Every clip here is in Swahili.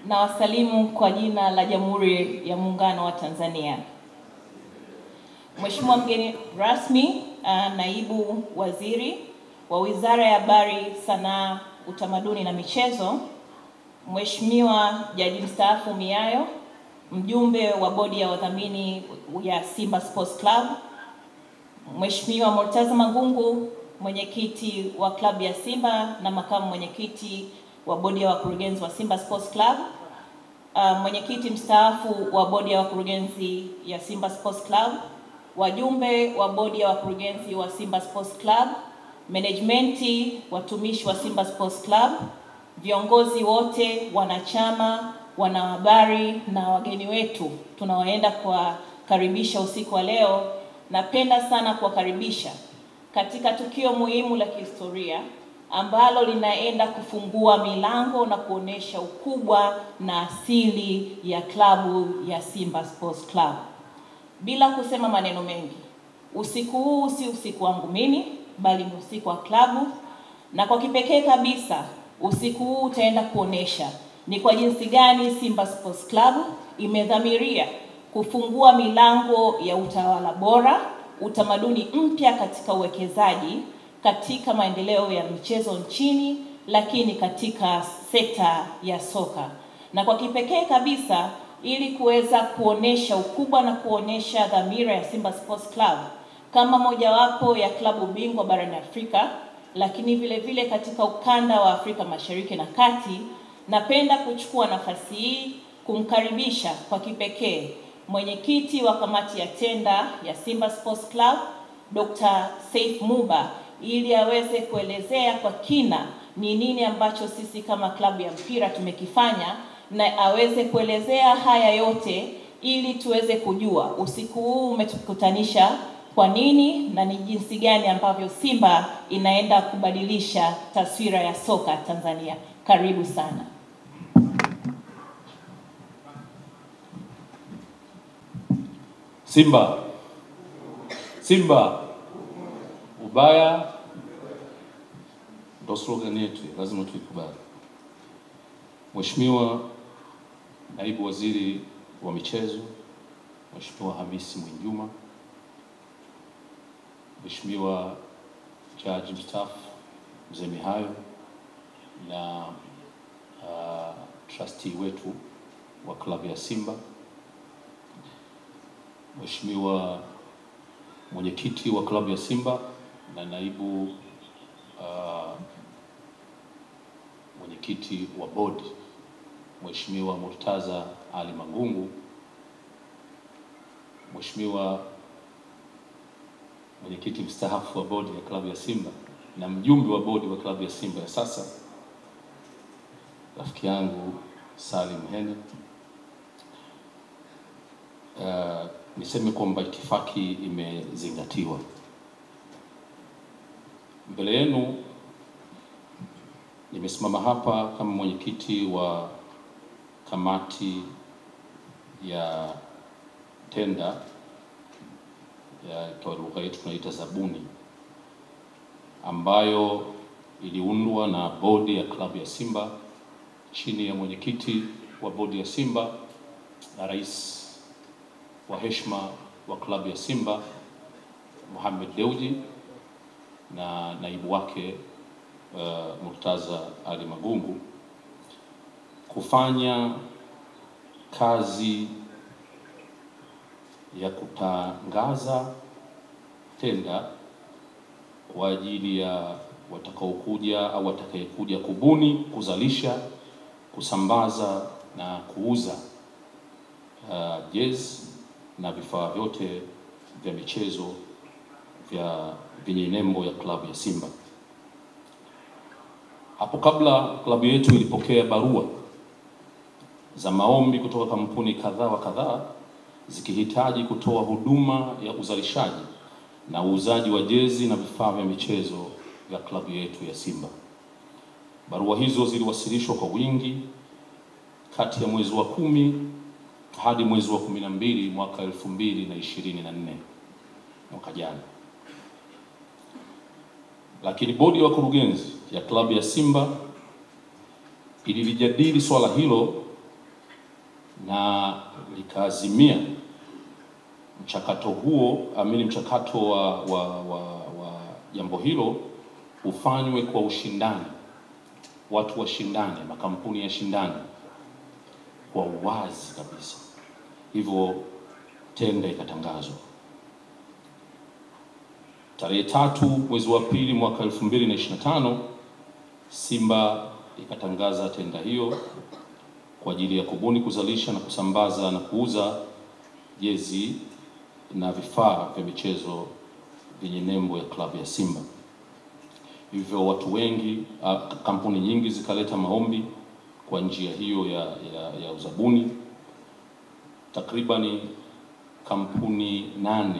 na wasalimu kwa jina la Jamhuri ya Muungano wa Tanzania. Mheshimiwa mgeni rasmi, naibu waziri wa Wizara ya Habari, Sanaa, Utamaduni na Michezo, Mheshimiwa Jaji mstaafu Miayo, mjumbe wa bodi ya wadhamini ya Simba Sports Club, Mheshimiwa Murtaza Mangungu, mwenyekiti wa klabu ya Simba na makamu mwenyekiti wa bodi ya wakurugenzi wa Simba Sports Club, mwenyekiti mstaafu wa bodi ya wakurugenzi ya Simba Sports Club, wajumbe wa bodi ya wakurugenzi wa Simba Sports Club, managementi, watumishi wa Simba Sports Club, viongozi wote, wanachama, wanahabari na wageni wetu tunawaenda kuwakaribisha usiku wa leo. Napenda sana kuwakaribisha katika tukio muhimu la kihistoria ambalo linaenda kufungua milango na kuonesha ukubwa na asili ya klabu ya Simba Sports Club. Bila kusema maneno mengi, usiku huu si usiku wangu mimi, bali ni usiku wa klabu, na kwa kipekee kabisa usiku huu utaenda kuonesha ni kwa jinsi gani Simba Sports Club imedhamiria kufungua milango ya utawala bora, utamaduni mpya katika uwekezaji, katika maendeleo ya michezo nchini, lakini katika sekta ya soka. Na kwa kipekee kabisa, ili kuweza kuonesha ukubwa na kuonesha dhamira ya Simba Sports Club kama mojawapo ya klabu bingwa barani Afrika, lakini vile vile katika ukanda wa Afrika Mashariki na Kati, napenda kuchukua nafasi hii kumkaribisha kwa kipekee mwenyekiti wa kamati ya tenda ya Simba Sports Club, Dr. Saif Muba, ili aweze kuelezea kwa kina ni nini ambacho sisi kama klabu ya mpira tumekifanya, na aweze kuelezea haya yote ili tuweze kujua usiku huu umetukutanisha kwa nini na ni jinsi gani ambavyo Simba inaenda kubadilisha taswira ya soka Tanzania. Karibu sana. Simba. Simba. Ubaya ndo slogan yetu, lazima tuikubali. Mheshimiwa naibu waziri wa michezo, Mheshimiwa Hamisi Mwinjuma, Mheshimiwa Jaji mstaafu Mzee Mihayo, na trustee wetu wa klabu ya Simba, Mheshimiwa mwenyekiti wa klabu ya Simba na naibu mwenyekiti wa bodi, Mheshimiwa Murtaza Ali Mangungu, Mheshimiwa mwenyekiti mstaafu wa bodi ya klabu ya Simba na mjumbe wa bodi wa klabu ya Simba ya sasa, rafiki yangu Salim Hene. Niseme kwamba itifaki imezingatiwa. Mbele yenu nimesimama hapa kama mwenyekiti wa kamati ya tenda ya kwa lugha yetu tunaita zabuni, ambayo iliundwa na bodi ya klabu ya Simba chini ya mwenyekiti wa bodi ya Simba na rais wa heshima wa klabu ya Simba Mohamed Dewji na naibu wake Murtaza Ali Mangungu, kufanya kazi ya kutangaza tenda kwa ajili ya watakaokuja au watakayekuja kubuni, kuzalisha, kusambaza na kuuza jezi na vifaa vyote vya michezo vyenye nembo ya klabu ya Simba. Hapo kabla klabu yetu ilipokea barua za maombi kutoka kampuni kadhaa zikihitaji kutoa huduma ya uzalishaji na uuzaji wa jezi na vifaa vya michezo vya klabu yetu ya Simba. Barua hizo ziliwasilishwa kwa wingi kati ya mwezi wa 10 hadi mwezi wa 12 mwaka 2024, mwaka jana. Lakini bodi ya wakurugenzi ya klabu ya Simba ililijadili swala hilo na likaazimia mchakato huo, mchakato wa jambo hilo ufanywe kwa ushindani, watu washindane, makampuni yashindane kwa uwazi kabisa. Hivyo tenda ikatangazwa. Tarehe 3 mwezi wa pili mwaka 2025, Simba ikatangaza tenda hiyo kwa ajili ya kubuni, kuzalisha na kusambaza na kuuza jezi na vifaa vya michezo vyenye nembo ya klabu ya Simba. Hivyo watu wengi, kampuni nyingi zikaleta maombi kwa njia hiyo ya uzabuni. Takribani kampuni 8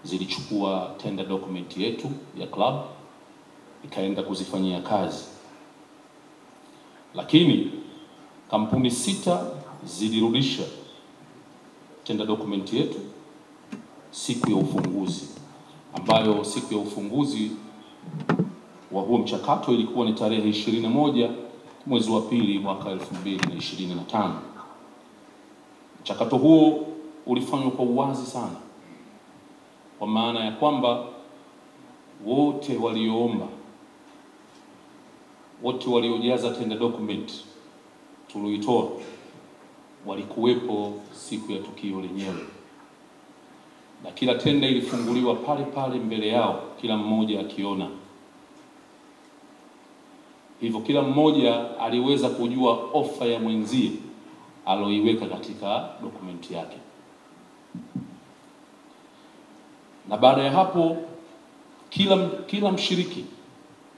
zilichukua tender document yetu ya club ikaenda kuzifanyia kazi, lakini kampuni 6 zilirudisha tender document yetu siku ya ufunguzi, ambayo siku ya ufunguzi wa huo mchakato ilikuwa ni tarehe 21 mwezi wa pili mwaka 2025. Mchakato huo ulifanywa kwa uwazi sana, kwa maana ya kwamba wote walioomba, wote waliojaza tender document tulioitoa walikuwepo siku ya tukio lenyewe, na kila tenda ilifunguliwa pale pale mbele yao, kila mmoja akiona. Hivyo kila mmoja aliweza kujua ofa ya mwenzie aloiweka katika dokumenti yake. Na baada ya hapo kila mshiriki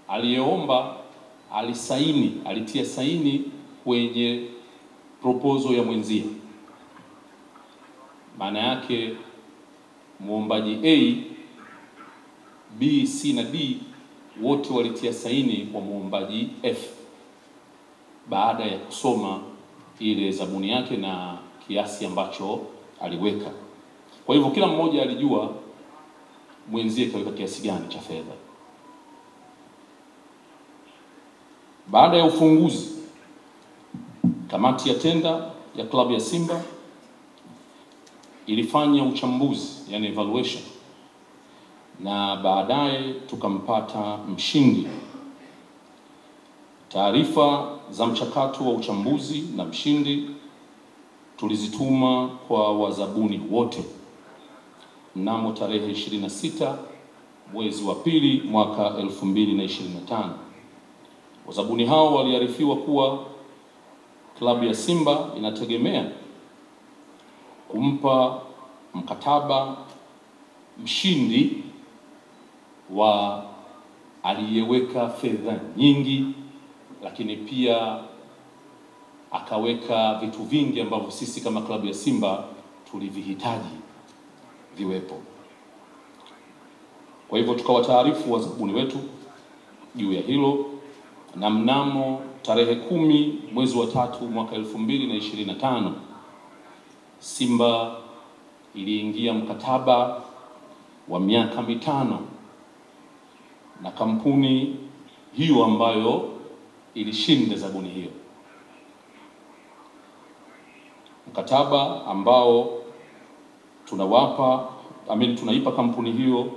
aliyeomba alitia saini kwenye proposal ya mwenzie. Maana yake muombaji A, B, C na D wote walitia saini kwa muombaji F baada ya kusoma ile zabuni yake na kiasi ambacho aliweka. Kwa hivyo kila mmoja alijua mwenzie kaweka kiasi gani cha fedha. Baada ya ufunguzi, kamati ya tenda ya klabu ya Simba ilifanya uchambuzi, yani evaluation, na baadaye tukampata mshindi. Taarifa za mchakato wa uchambuzi na mshindi tulizituma kwa wazabuni wote mnamo tarehe 26 mwezi wa pili mwaka 2025. Wazabuni hao waliarifiwa kuwa klabu ya Simba inategemea kumpa mkataba mshindi wa aliyeweka fedha nyingi, lakini pia akaweka vitu vingi ambavyo sisi kama klabu ya Simba tulivihitaji viwepo. Kwa hivyo tukawataarifu wazabuni wetu juu ya hilo, na mnamo tarehe 10 mwezi wa 3 mwaka 2025 Simba iliingia mkataba wa miaka 5 na kampuni hiyo ambayo ilishinda zabuni hiyo. Mkataba ambao tunaipa kampuni hiyo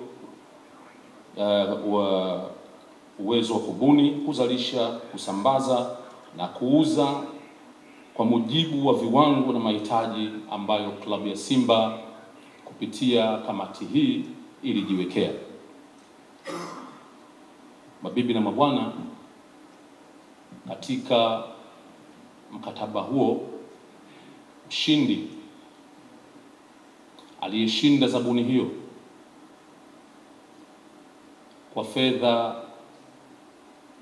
uwezo wa kubuni, kuzalisha, kusambaza na kuuza kwa mujibu wa viwango na mahitaji ambayo klabu ya Simba kupitia kamati hii ilijiwekea. Mabibi na mabwana, katika mkataba huo mshindi aliyeshinda zabuni hiyo kwa fedha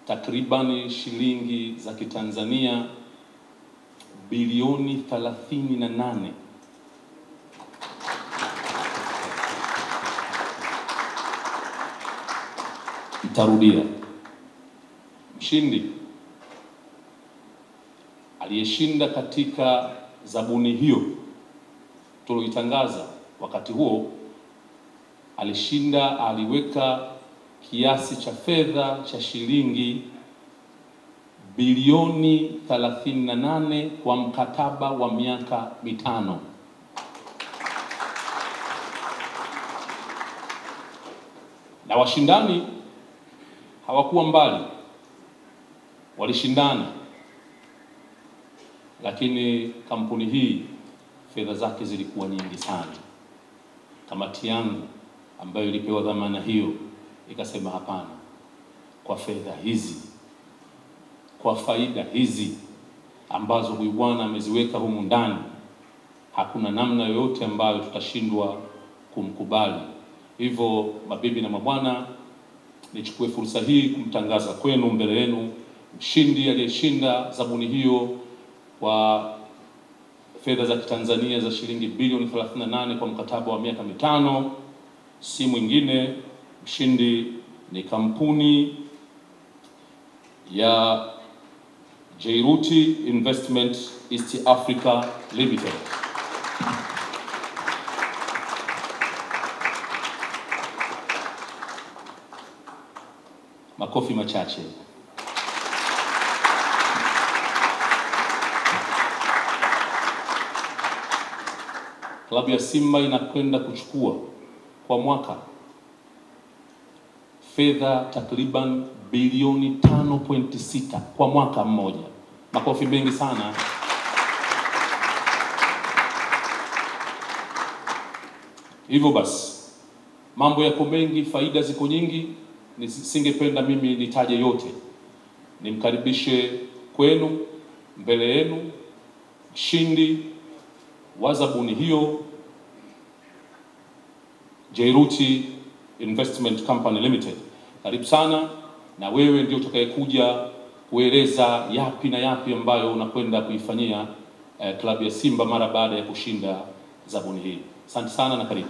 takribani shilingi za Kitanzania bilioni 38. Nitarudia. Mshindi aliyeshinda katika zabuni hiyo tuloitangaza wakati huo aliweka kiasi cha fedha cha shilingi bilioni 38 kwa mkataba wa miaka 5. Na washindani hawakuwa mbali, walishindana, lakini kampuni hii fedha zake zilikuwa nyingi sana. Kamati yangu ambayo ilipewa dhamana hiyo ikasema hapana, kwa fedha hizi, kwa faida hizi ambazo huyu bwana ameziweka humu ndani, hakuna namna yoyote ambayo tutashindwa kumkubali. Hivyo mabibi na mabwana, nichukue fursa hii kumtangaza kwenu mbele yenu mshindi aliyeshinda zabuni hiyo kwa fedha za Kitanzania za shilingi bilioni 38 kwa mkataba wa miaka 5. Si mwingine, mshindi ni kampuni ya Jairuti Investment East Africa Limited. Makofi machache. Klabu ya Simba inakwenda kuchukua kwa mwaka fedha takriban bilioni 5.6 kwa mwaka mmoja. Makofi mengi sana. Hivyo basi, mambo yako mengi, faida ziko nyingi, nisingependa mimi nitaje yote. Nimkaribishe kwenu mbele yenu mshindi wa zabuni hiyo, Jairuti Investment Company Limited. Karibu sana, na wewe ndio utakayekuja kueleza yapi na yapi ambayo unakwenda kuifanyia klabu ya Simba mara baada ya kushinda zabuni hii. Asante sana na karibu.